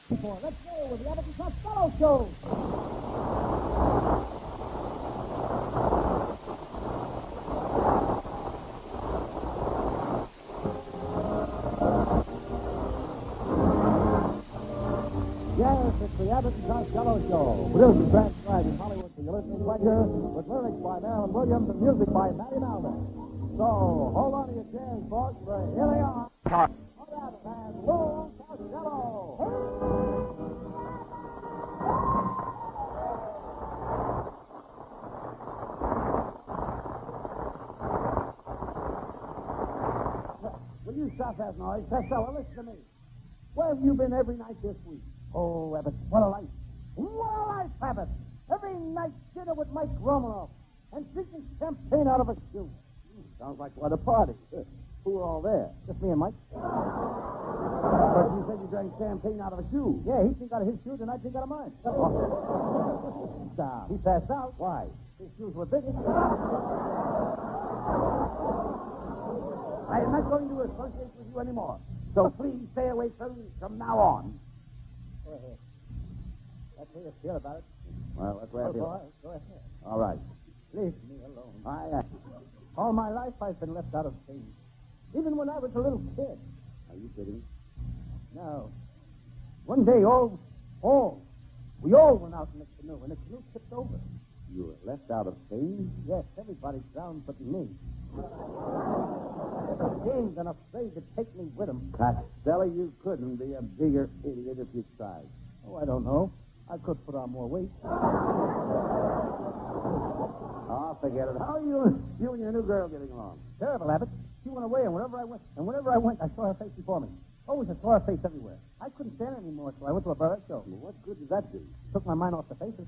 Let's go with the Abbott and Costello Show. Yes, it's the Abbott and Costello Show. Produced and transcribed in Hollywood for your listening pleasure, with lyrics by Marilyn Williams and music by Matty Malvin. So, hold on to your chairs, folks, for here they are. Abbott and Costello. Will you stop that noise? Costello, listen to me. Where have you been every night this week? Oh, Abbott, what a life. What a life, Abbott. Every night dinner with Mike Romanoff and drinking champagne out of a shoe. Sounds like quite a party. Who were all there? Just me and Mike. But you said you drank champagne out of a shoe. Yeah, he drank out of his shoes and I drank out of mine. He passed out. Why? His shoes were bigger. I am not going to associate with you anymore. So please stay away from now on. Go ahead. That's how you feel about it. Well, that's where I feel. Go ahead. All right. Leave me alone. All my life I've been left out of things. Even when I was a little kid. Are you kidding? No. One day, we all went out in the canoe, and the canoe tipped over. You were left out of things? Yes, everybody drowned but me. Ashamed and afraid to take me with him. Costello, you couldn't be a bigger idiot if you tried. Oh, I don't know. I could put on more weight. Oh, forget it. How are you and your new girl getting along? Terrible, Abbott. She went away, and whenever I went, I saw her face before me. Always I saw her face everywhere. I couldn't stand it anymore, so I went to a burlesque show. Well, what good did that do? Took my mind off the faces.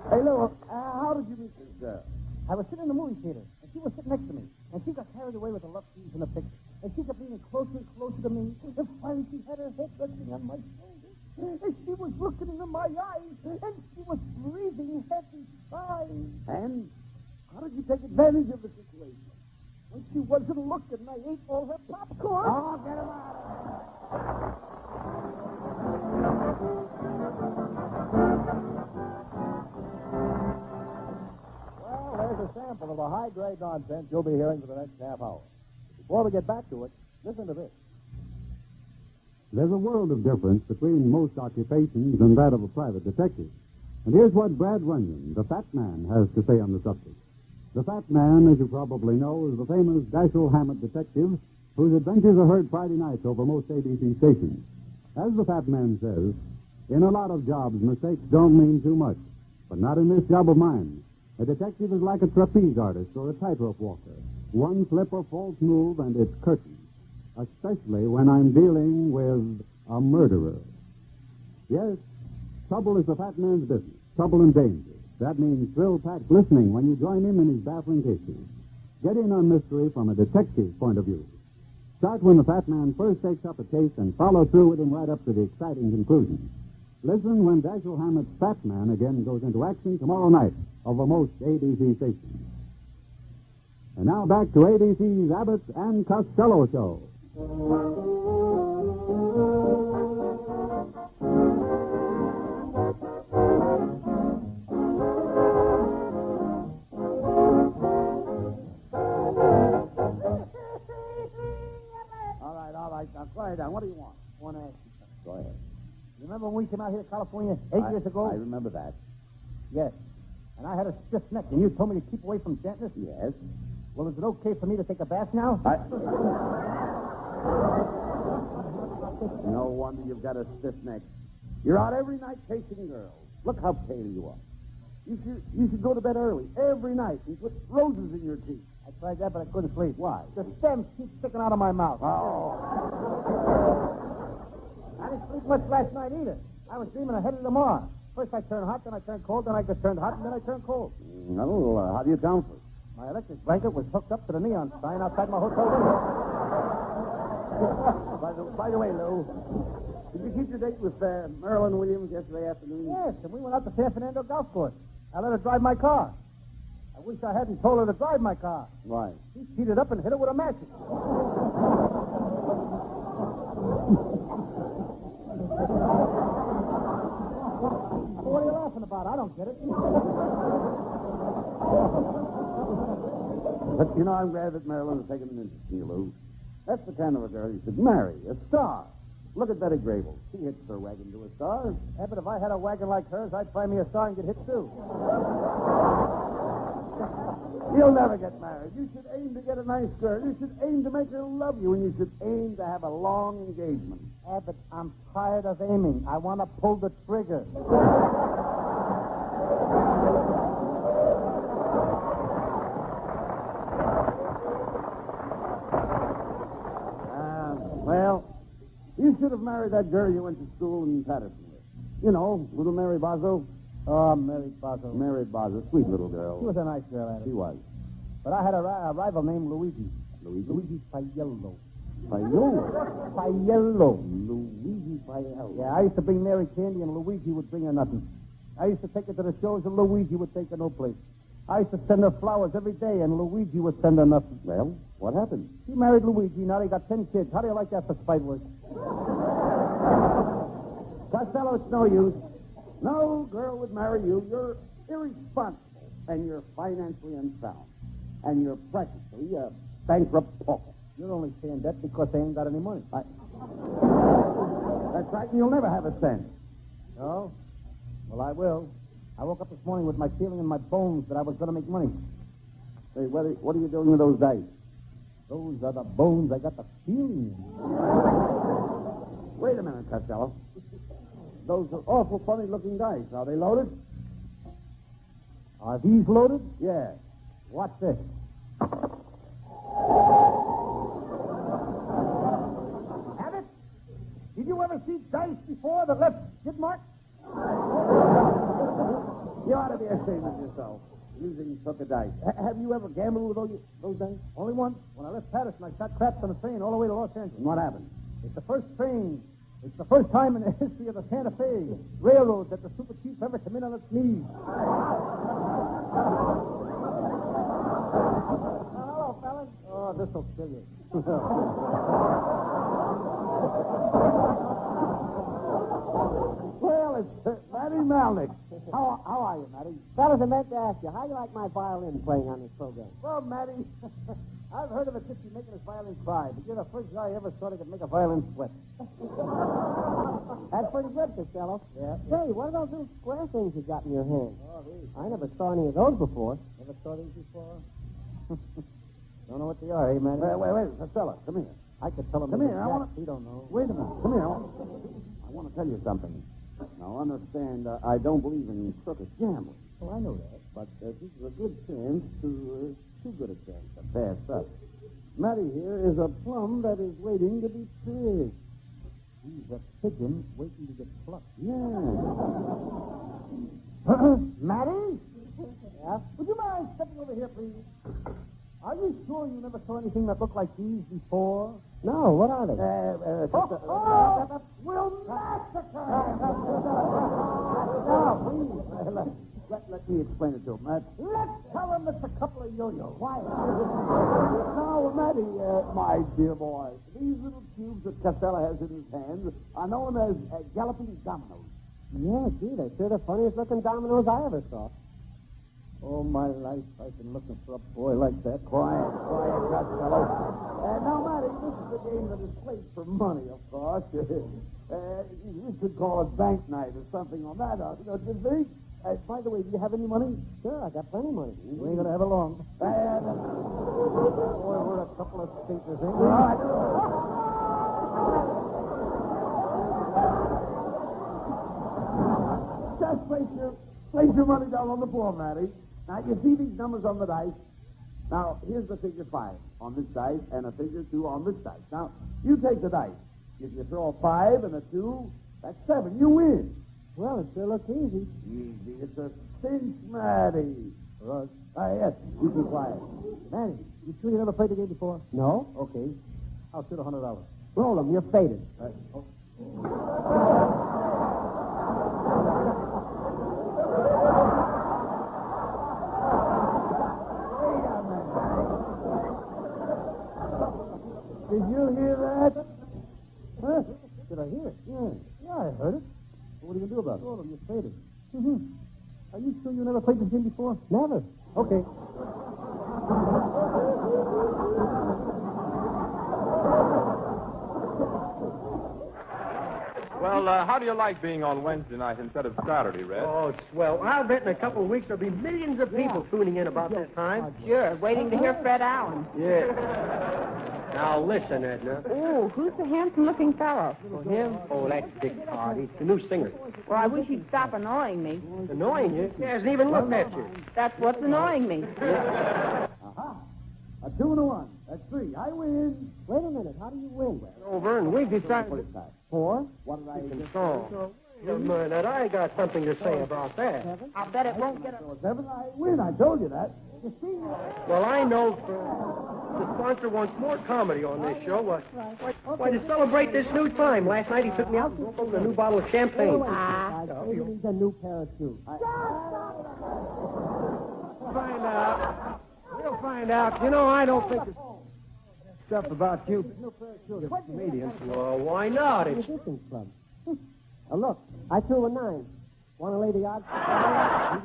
Hey, Lou, how did you meet this girl? I was sitting in the movie theater, and she was sitting next to me, and she got carried away with the love scenes in the picture. And she kept leaning closer and closer to me, and finally she had her head resting on my shoulder. And she was looking into my eyes, and she was breathing heavy sighs. And how did you take advantage of the situation? When she wasn't looking, I ate all her popcorn. Oh, get him out. Well, there's a sample of the high-grade nonsense you'll be hearing for the next half hour. Before we get back to it, listen to this. There's a world of difference between most occupations and that of a private detective. And here's what Brad Runyon, the Fat Man, has to say on the subject. The Fat Man, as you probably know, is the famous Dashiell Hammett detective whose adventures are heard Friday nights over most ABC stations. As the Fat Man says, in a lot of jobs, mistakes don't mean too much. But not in this job of mine. A detective is like a trapeze artist or a tightrope walker. One slip or false move and it's curtain. Especially when I'm dealing with a murderer. Yes, trouble is the Fat Man's business. Trouble and danger. That means thrill-packed listening when you join him in his baffling cases. Get in on mystery from a detective's point of view. Start when the Fat Man first takes up a case and follow through with him right up to the exciting conclusion. Listen when Dashiell Hammett's Fat Man again goes into action tomorrow night over most ABC stations. And now back to ABC's Abbott and Costello Show. All right. Now, quiet down. What do you want? I want to ask you something. Go ahead. You remember when we came out here to California 8 years ago? I remember that. Yes. And I had a stiff neck, and you told me to keep away from dampness? Yes. Well, is it okay for me to take a bath now? No wonder you've got a stiff neck. You're out every night chasing girls. Look how pale you are. You should go to bed early every night and put roses in your teeth. I tried that, but I couldn't sleep. Why? The stems keep sticking out of my mouth. Oh. I didn't sleep much last night either. I was dreaming ahead of tomorrow. First I turn hot, then I turn cold, then I get turned hot, and then I turn cold. Well, how do you account for it? My electric blanket was hooked up to the neon sign outside my hotel window. By the way, Lou, did you keep your date with Marilyn Williams yesterday afternoon? Yes, and we went out to San Fernando Golf Course. I let her drive my car. I wish I hadn't told her to drive my car. Why? She cheated up and hit her with a mattress. What are you laughing about? I don't get it. But, you know, I'm glad that Marilyn has taken an interest in you, Lou. That's the kind of a girl you should marry, a star. Look at Betty Grable. She hits her wagon to a star. Yeah, but if I had a wagon like hers, I'd find me a star and get hit, too. You'll never get married. You should aim to get a nice girl. You should aim to make her love you, and you should aim to have a long engagement. Abbott, I'm tired of aiming. I want to pull the trigger. Well, you should have married that girl you went to school in Patterson with. You know, little Mary Bozzo. Oh, Mary Bozzo. Mary Bozzo, sweet little girl. She was a nice girl, Abbott. She was. But I had a rival named Luigi. Luigi? Luigi Pagliello. Pagliello? Pagliello. Luigi Pagliello. Yeah, I used to bring Mary candy, and Luigi would bring her nothing. I used to take her to the shows, and Luigi would take her no place. I used to send her flowers every day, and Luigi would send her nothing. Well, what happened? She married Luigi. Now they got 10 kids. How do you like that for spite work? Costello, it's no use. No girl would marry you. You're irresponsible, and you're financially unsound, and you're practically a bankrupt pauper. You're only saying that because they ain't got any money. That's right, and you'll never have a cent. No? Well, I will. I woke up this morning with my feeling in my bones that I was going to make money. Say, what are you doing with those dice? Those are the bones I got the feeling in. Wait a minute, Costello. Those are awful funny-looking dice. Are they loaded? Are these loaded? Yeah. Watch this. Abbott, did you ever see dice before that left skid marks? You ought to be ashamed of yourself, using such a dice. Have you ever gambled with those dice? Only once. When I left Patterson, I sat trapped on a train all the way to Los Angeles. And what happened? It's the first train. It's the first time in the history of the Santa Fe Railroad that the super chief ever come in on its knees. Hello, fellas. Oh, this'll kill you. Well, it's Matty Malnick. How are you, Matty? Fellas, I meant to ask you, how do you like my violin playing on this program? Well, Matty, I've heard of a gypsy making his violin cry, but you're the first guy I ever saw that could make a violin sweat. That's pretty good, Costello. Yeah. Say, what are those little square things you got in your hand? Oh, these. I never saw any of those before. Never saw these before? Don't know what they are, eh, Matty? Wait, Costello, come here. I could tell him. Come here, I wanna- He don't know. Wait a minute. Come here. I want to tell you something. Now, understand, I don't believe in crooked gambling. Oh, I know that. But this is a good chance to, too good a chance to pass up. Matty here is a plum that is waiting to be picked. He's a pigeon waiting to get plucked. Yeah. Matty? Yeah? Would you mind stepping over here, please? Are you sure you never saw anything that looked like these before? No, what are they? We'll massacre him! Now, please, let me explain it to him, Matt. Let's tell him it's a couple of yo-yos. Quiet. Now, Matty, my dear boy, these little cubes that Costello has in his hands are known as galloping dominoes. Yeah, gee, they're sure the funniest looking dominoes I ever saw. All my life, I've been looking for a boy like that. Quiet, Costello. Now, Matty, this is a game that is played for money, of course. You could call it bank night or something on that, don't you think? By the way, do you have any money? Sure, I got plenty of money. We ain't going to have it long. Boy, we're a couple of stinkers, ain't all we? right. Just place your money down on the floor, Matty. Now, you see these numbers on the dice? Now, here's the figure 5 on this dice and a figure 2 on this dice. Now, you take the dice. If you throw a 5 and a 2, that's 7. You win. Well, it sure looks easy. Easy. It's a cinch, Matty. For us. Yes, you be quiet. Manny, you sure you never played the game before? No? Okay. I'll shoot $100. Roll them, you're faded. Did you hear that? Huh? Did I hear it? Yeah, I heard it. What are you going to do about it? Oh, you faded. Are you sure you never played this game before? Never. Okay. Well, how do you like being on Wednesday night instead of Saturday, Red? Oh, swell. I'll bet in a couple of weeks there'll be millions of people tuning in about that time. Sure, waiting to hear Fred Allen. Yeah. Now, listen, Edna. Oh, who's the handsome-looking fellow? For him? Oh, that's Dick Hardy, the new singer. Well, I wish he'd stop annoying me. Annoying you? He hasn't even looked at you. That's what's annoying me. Aha. A 2 and a 1. That's 3. I win. Wait a minute. How do you win? Over, and we've decided... 4? What did I do? Oh, wait a minute. I got something to say about that. I'll bet it won't get a... 7. I win. I told you that. You see? Well, I know the sponsor wants more comedy on this show. Why, to celebrate this new time. Last night he took me out and opened a new bottle of champagne. I say he needs a new pair of shoes. Find out. We'll find out. You know, I don't think it's stuff about you. Comedians. Well, why not? It's Musicians Club. Look, I threw a 9. Want to lay the odds?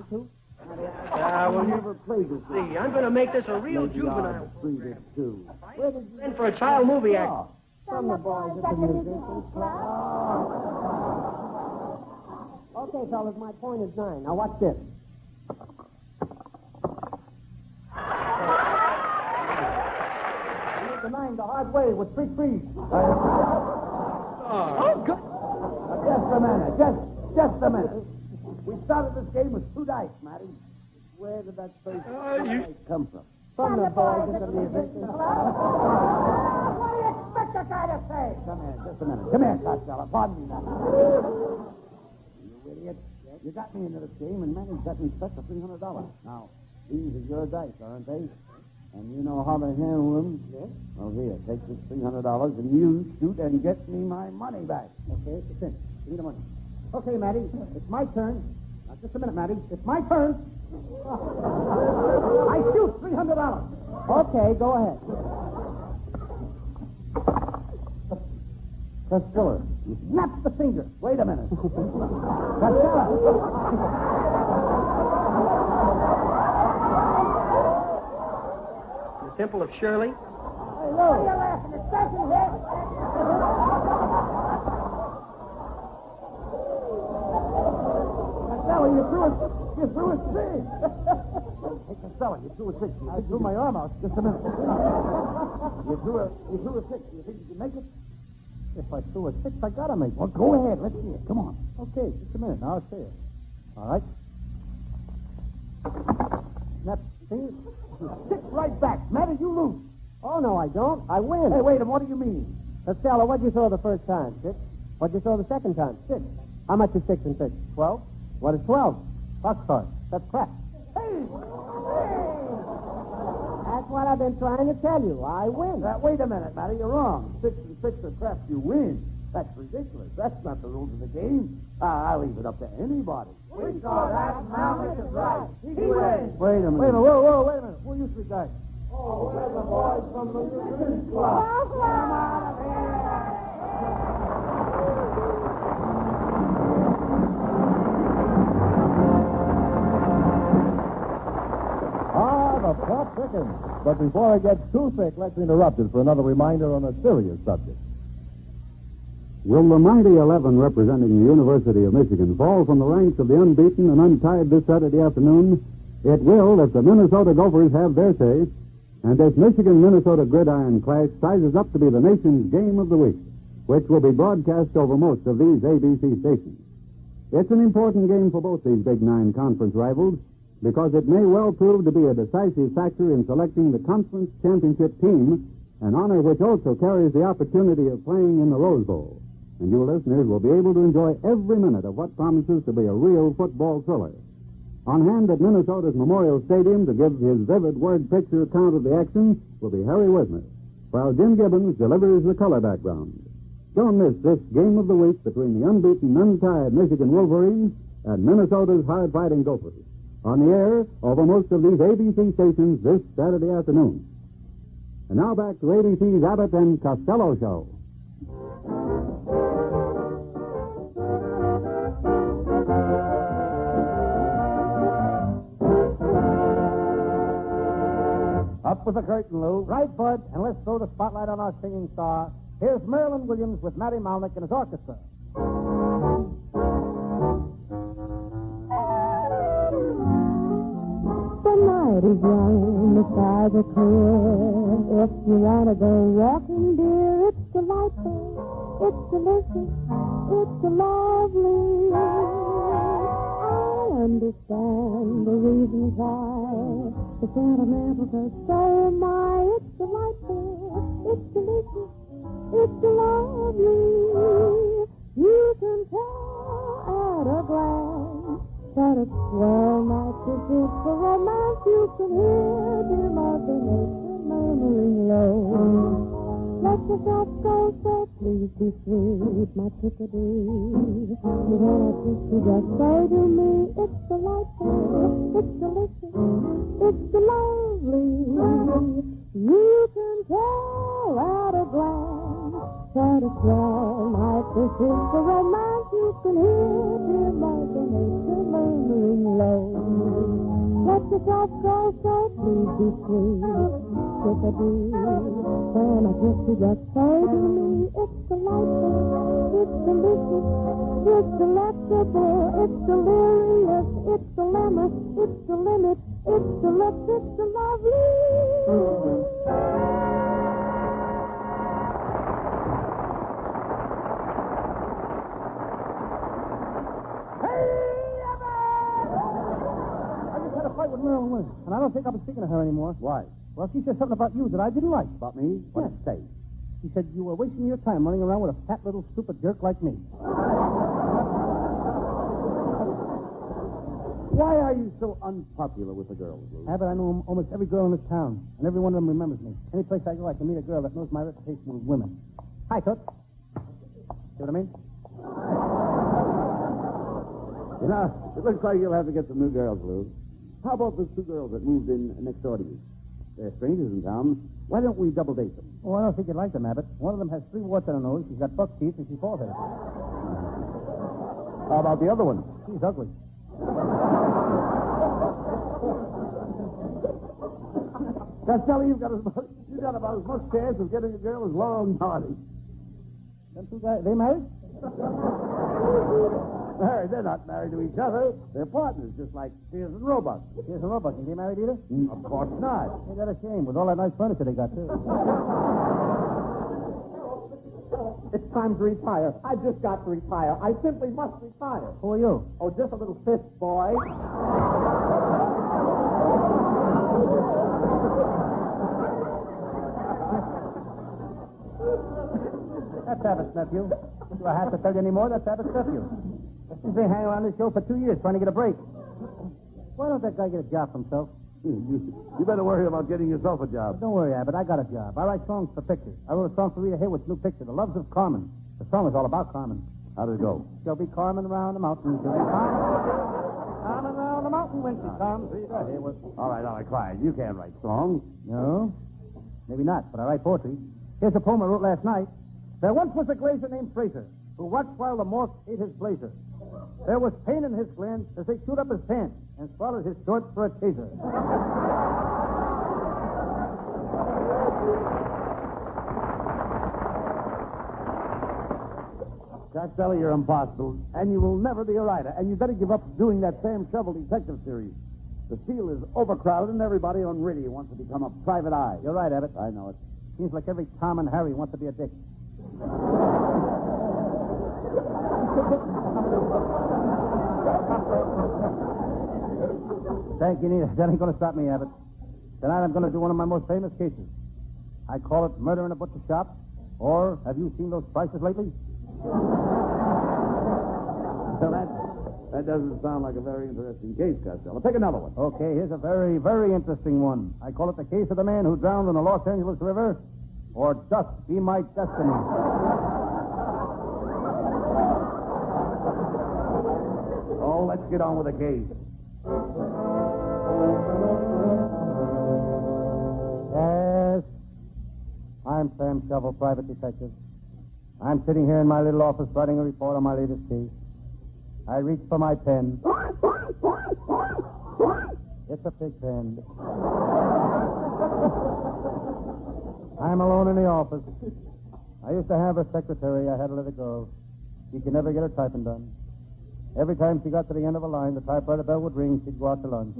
2? Well, you never played this. See, I'm going to make this a real juvenile. 3 to 2. Where did you... And for a child movie actor. From the boys at the Musicians Club. Okay, fellas, my point is 9. Now, watch this. The 9 the hard way with 3 threes. Oh, good. Just a minute. Just a minute. We started this game with 2 dice, Matty. Where did that space come from? From the boys at the Musicians Club. What do you expect a guy to say? Come here, just a minute. Come here, Costello. Pardon me now. You idiot. You got me into this game, and Matty's got me stuck for $300. Now, these are your dice, aren't they? And you know how to handle them? Yes. Well, here, take this $300, and you shoot and get me my money back. Okay, it's in. Give me the money. Okay, Matty, it's my turn. Now, just a minute, Matty. It's my turn. I shoot $300. Okay, go ahead. Costello, you snapped the finger. Wait a minute. Costello. The Temple of Shirley. Hey, Lou. What are you laughing at? Doesn't hit. Costello, you threw a 6. Hey, Costello, you threw a 6. I threw my arm out. Just a minute. You threw a 6. You think you can make it? If I threw a 6, I gotta make it. Well, go ahead. Let's see it. Come on. Okay, just a minute. Now I'll say it. All right. Snap. See? You sit right back. Matty, you lose. Oh, no, I don't. I win. Hey, wait a minute. What do you mean? Costello, what'd you throw the first time? 6. What'd you throw the second time? 6. How much is 6 and 6? 12. What is 12? Foxtrot. That's crap. Hey! That's what I've been trying to tell you. I win. Wait a minute, Matty. You're wrong. 6 and 6 are crap. You win. That's ridiculous. That's not the rules of the game. I'll leave it up to anybody. We saw that. Now this is right. He wins. Wait a minute. Wait a minute. Whoa, wait a minute. Who are you 3 guys? Oh, we're the boys from the Musicians Club. Come out of here. The plot thickens. But before it gets too thick, let's interrupt it for another reminder on a serious subject. Will the mighty 11 representing the University of Michigan fall from the ranks of the unbeaten and untied this Saturday afternoon? It will if the Minnesota Gophers have their say, and this Michigan-Minnesota gridiron clash sizes up to be the nation's game of the week, which will be broadcast over most of these ABC stations. It's an important game for both these Big Nine conference rivals, because it may well prove to be a decisive factor in selecting the conference championship team, an honor which also carries the opportunity of playing in the Rose Bowl. And you listeners will be able to enjoy every minute of what promises to be a real football thriller. On hand at Minnesota's Memorial Stadium to give his vivid word picture account of the action will be Harry Wisner, while Jim Gibbons delivers the color background. Don't miss this game of the week between the unbeaten, untied Michigan Wolverines and Minnesota's hard-fighting Gophers. On the air over most of these ABC stations this Saturday afternoon. And now back to ABC's Abbott and Costello Show. Up with the curtain, Lou. Right, Bud, and let's throw the spotlight on our singing star. Here's Marilyn Williams with Matty Malnick and his orchestra. The night is young, the skies are clear. If you want to go walking, dear, it's delightful, it's delicious, it's lovely. I understand the reasons why the sentimental says so am I. It's delightful, it's delicious, it's lovely. You can tell at a glance that it's swell night to feel for romance. You can hear dear Mother Nature murmuring low. Let yourself go, so please be sweet, my chickadee. When I kiss you, just say to me, it's delightful, it's delicious, it's lovely. You can tell at a glance that it's swell night to feel for romance. You can hear dear Mother Nature murmuring low. Let yourself go, so please be sweet, chickadee. When I kiss you, just say to me, it's delightful, it's delicious, it's delectable, it's delirious, it's dilemma, it's the limit, it's delicious, it's lovely. Fight with Marilyn Williams, and I don't think I'll be speaking to her anymore. Why? Well, she said something about you that I didn't like. About me? What did you say? She said you were wasting your time running around with a fat little stupid jerk like me. Why are you so unpopular with the girls, Lou? Abbott, I know almost every girl in this town, and every one of them remembers me. Any place I go, I can meet a girl that knows my reputation with women. Hi, Toots. See what I mean? You know, it looks like you'll have to get some new girls, Lou. How about those two girls that moved in next door to you? They're strangers in town. Why don't we double date them? Oh, I don't think you'd like them, Abbott. One of them has 3 warts on her nose, she's got buck teeth, and she's bald-headed. How about the other one? She's ugly. Costello, you got about as much chance of getting a girl as Laurel and Hardy. Them two guys, they married? Married? They're not married to each other. They're partners, just like Sears and Roebuck. Sears and Roebuck, ain't they married either? Of course not. Ain't that a shame, with all that nice furniture they got, too. It's time to retire. I just got to retire. I simply must retire. Who are you? Oh, just a little fist, boy. That's Abbott's nephew. Do I have to tell you any more? That's Abbott's nephew. He's been hanging around this show for 2 years trying to get a break. Why don't that guy get a job for himself? You better worry about getting yourself a job. Don't worry, Abbott. I got a job. I write songs for pictures. I wrote a song for Rita Hayworth's new picture, The Loves of Carmen. The song is all about Carmen. How did it go? She'll be Carmen around the mountain. She'll be Carmen around the mountain when she comes. Rita Hayworth. All right, quiet. You can't write songs. No? Maybe not, but I write poetry. Here's a poem I wrote last night. There once was a glazier named Fraser, who watched while the moth ate his blazer. There was pain in his glands as they chewed up his pants and swallowed his shorts for a chaser. Costello, you're impossible, and you will never be a writer. And you better give up doing that Sam Shovel detective series. The field is overcrowded, and everybody on radio wants to become a private eye. You're right, Abbott. I know it. Seems like every Tom and Harry wants to be a dick. Thank you, Nita. That ain't going to stop me, Abbott. Tonight I'm going to do one of my most famous cases. I call it Murder in a Butcher Shop, or Have You Seen Those Prices Lately? Well, that doesn't sound like a very interesting case, Costello. Take another one. Okay, here's a very, very interesting one. I call it the case of the man who drowned in the Los Angeles River, or Dust Be My Destiny. Oh, let's get on with the case. Yes, Sam Shovel, private detective. I'm sitting here in my little office writing a report on my latest case. I reach for my pen. It's a pig pen. I'm alone in the office. I used to have a secretary. I had to let her go. She could never get her typing done. Every time she got to the end of a line, the typewriter bell would ring. She'd go out to lunch.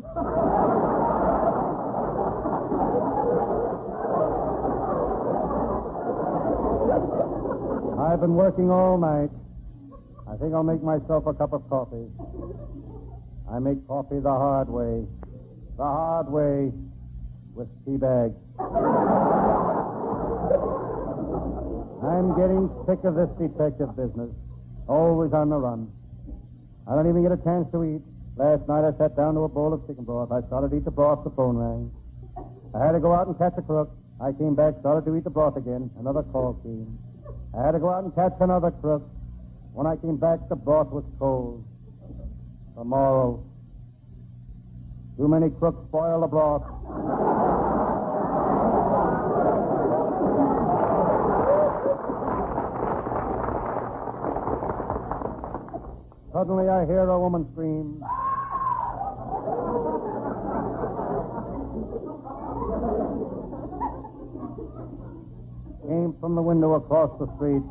I've been working all night. I think I'll make myself a cup of coffee. I make coffee the hard way. The hard way with tea bags. I'm getting sick of this detective business. Always on the run. I don't even get a chance to eat. Last night I sat down to a bowl of chicken broth. I started to eat the broth, the phone rang. I had to go out and catch a crook. I came back, started to eat the broth again. Another call came. I had to go out and catch another crook. When I came back, the broth was cold. Tomorrow. Too many crooks spoil the broth. Suddenly I hear a woman scream. Came from the window across the street.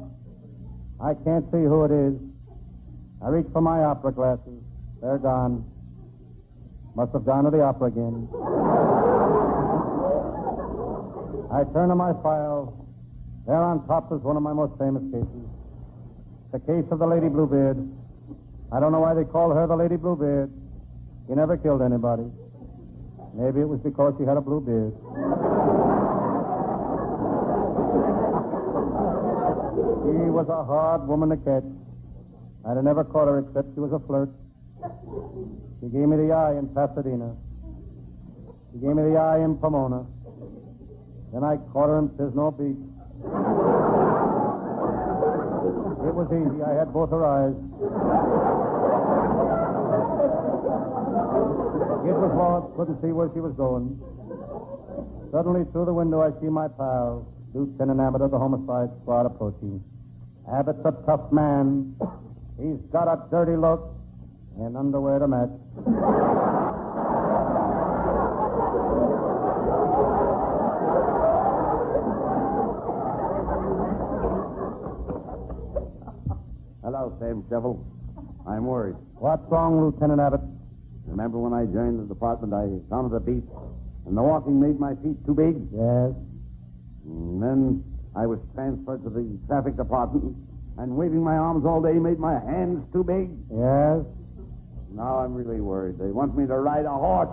I can't see who it is. I reach for my opera glasses. They're gone. Must have gone to the opera again. I turn to my file. There on top is one of my most famous cases. The case of the Lady Bluebeard. I don't know why they call her the Lady Bluebeard. She never killed anybody. Maybe it was because she had a blue beard. She was a hard woman to catch. I'd have never caught her except she was a flirt. She gave me the eye in Pasadena. She gave me the eye in Pomona. Then I caught her in Pisno Beach. It was easy. I had both her eyes. It was lost. Couldn't see where she was going. Suddenly, through the window, I see my pal, Lieutenant Abbott of the Homicide Squad, approaching. Abbott's a tough man. He's got a dirty look and underwear to match. Hello, Sam Shovel. I'm worried. What's wrong, Lieutenant Abbott? Remember when I joined the department, I found the beat, and the walking made my feet too big? Yes. And then I was transferred to the traffic department, and waving my arms all day made my hands too big. Yes. Now I'm really worried. They want me to ride a horse.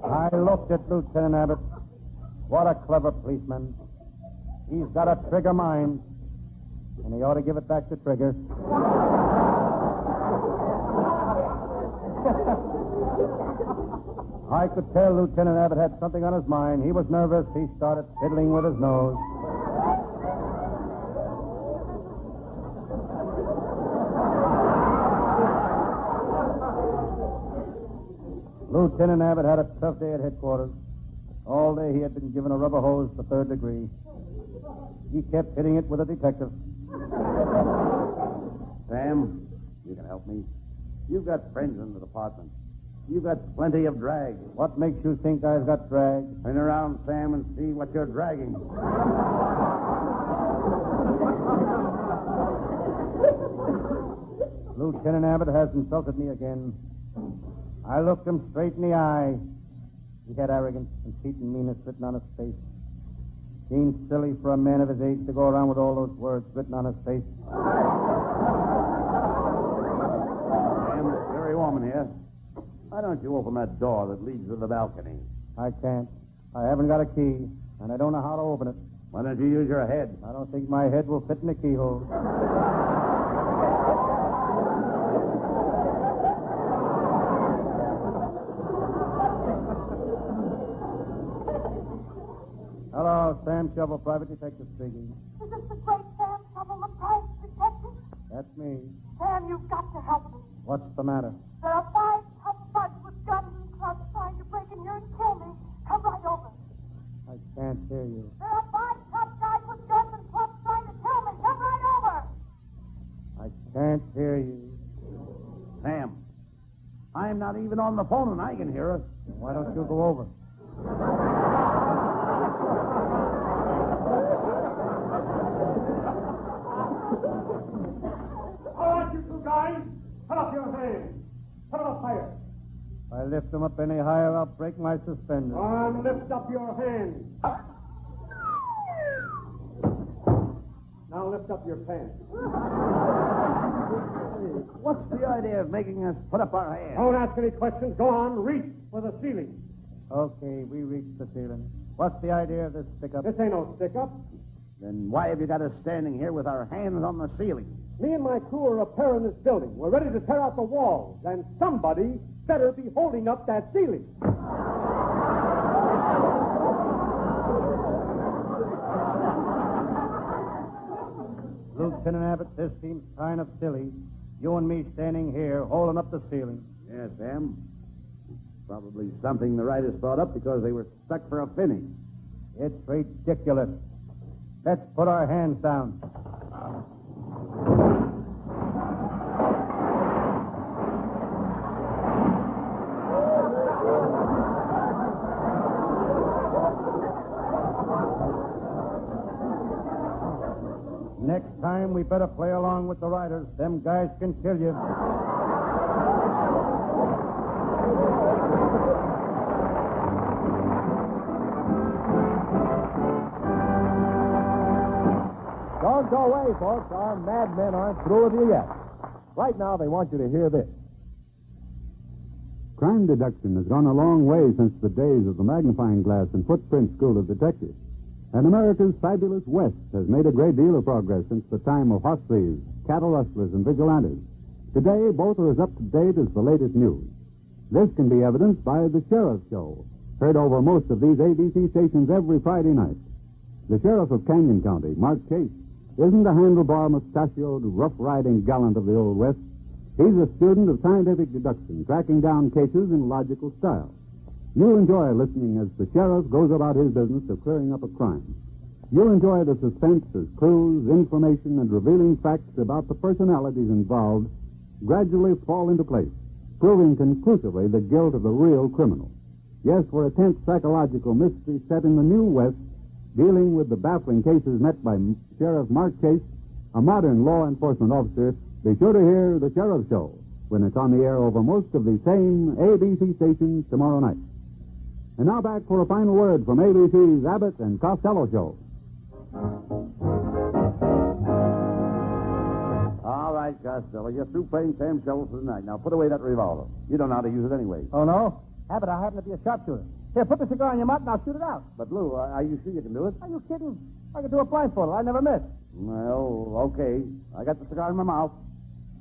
I looked at Lieutenant Abbott. What a clever policeman. He's got a trigger mind, and he ought to give it back to Trigger. I could tell Lieutenant Abbott had something on his mind. He was nervous. He started fiddling with his nose. Lieutenant Abbott had a tough day at headquarters. All day he had been given a rubber hose for third degree. He kept hitting it with a detective. Sam, you can help me. You've got friends in the department. You've got plenty of drag. What makes you think I've got drag? Turn around, Sam, and see what you're dragging. Lieutenant Abbott has insulted me again. I looked him straight in the eye. He had arrogance, conceit, and meanness written on his face. Seems silly for a man of his age to go around with all those words written on his face. Sam, you're a woman here. Why don't you open that door that leads to the balcony? I can't. I haven't got a key, and I don't know how to open it. Why don't you use your head? I don't think my head will fit in the keyhole. Hello, Sam Shovel, private detective speaking. Is this the great Sam Shovel, the private detective? That's me. Sam, you've got to help me. What's the matter? There are 5 tough buds with guns and clubs trying to break in your you. There are 5 tough guys with guns and clubs trying to kill me. Come right over. I can't hear you. Sam, I'm not even on the phone and I can hear us. Why don't you go over? All right, you two guys, put up your hands. Put them up higher. If I lift them up any higher, I'll break my suspenders. Lift up your hands. Now lift up your pants. What's the idea of making us put up our hands? Don't ask any questions. Go on, reach for the ceiling. Okay, we reached the ceiling. What's the idea of this pickup? This ain't no stick-up. Then why have you got us standing here with our hands on the ceiling? Me and my crew are repairing this building. We're ready to tear out the walls, and somebody better be holding up that ceiling. Lieutenant Abbott, this seems kind of silly. You and me standing here holding up the ceiling. Yes, Sam. Probably something the writers thought up because they were stuck for a finish. It's ridiculous. Let's put our hands down. Next time, we better play along with the riders. Them guys can kill you. Don't go away, folks. Our madmen aren't through with you yet. Right now, they want you to hear this. Crime deduction has gone a long way since the days of the magnifying glass and footprint school of detectives. And America's fabulous West has made a great deal of progress since the time of horse thieves, cattle rustlers, and vigilantes. Today, both are as up to date as the latest news. This can be evidenced by The Sheriff's Show, heard over most of these ABC stations every Friday night. The Sheriff of Canyon County, Mark Chase, isn't a handlebar, mustachioed, rough-riding gallant of the Old West. He's a student of scientific deduction, tracking down cases in logical style. You'll enjoy listening as the sheriff goes about his business of clearing up a crime. You'll enjoy the suspense as clues, information, and revealing facts about the personalities involved gradually fall into place, proving conclusively the guilt of the real criminal. Yes, for a tense psychological mystery set in the New West, dealing with the baffling cases met by Sheriff Mark Chase, a modern law enforcement officer, be sure to hear The Sheriff's Show when it's on the air over most of the same ABC stations tomorrow night. And now back for a final word from ABC's Abbott and Costello Show. All right, Costello, you're through playing Sam Shovel for the night. Now put away that revolver. You don't know how to use it anyway. Oh, no? Abbott, I happen to be a sharpshooter. Here, put the cigar in your mouth and I'll shoot it out. But, Lou, are you sure you can do it? Are you kidding? I could do it blindfolded. I never miss. Well, okay. I got the cigar in my mouth.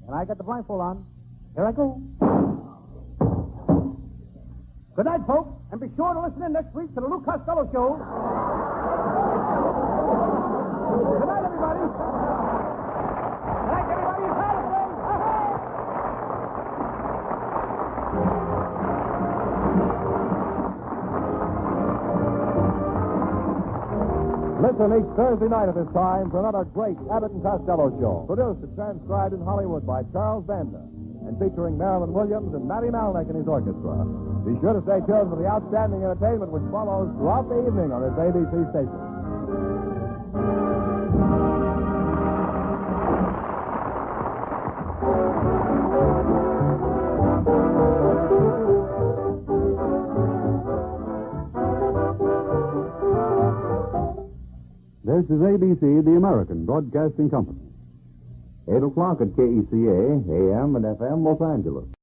And I got the blindfold on. Here I go. Good night, folks, and be sure to listen in next week to the Lou Costello Show. Good night, everybody. Good night, everybody. It's Holiday. Listen each Thursday night at this time for another great Abbott and Costello Show, produced and transcribed in Hollywood by Charles Banda, and featuring Marilyn Williams and Matty Malnick and his orchestra. Be sure to stay tuned for the outstanding entertainment which follows throughout the evening on this ABC station. This is ABC, the American Broadcasting Company. 8 o'clock at KECA, AM and FM, Los Angeles.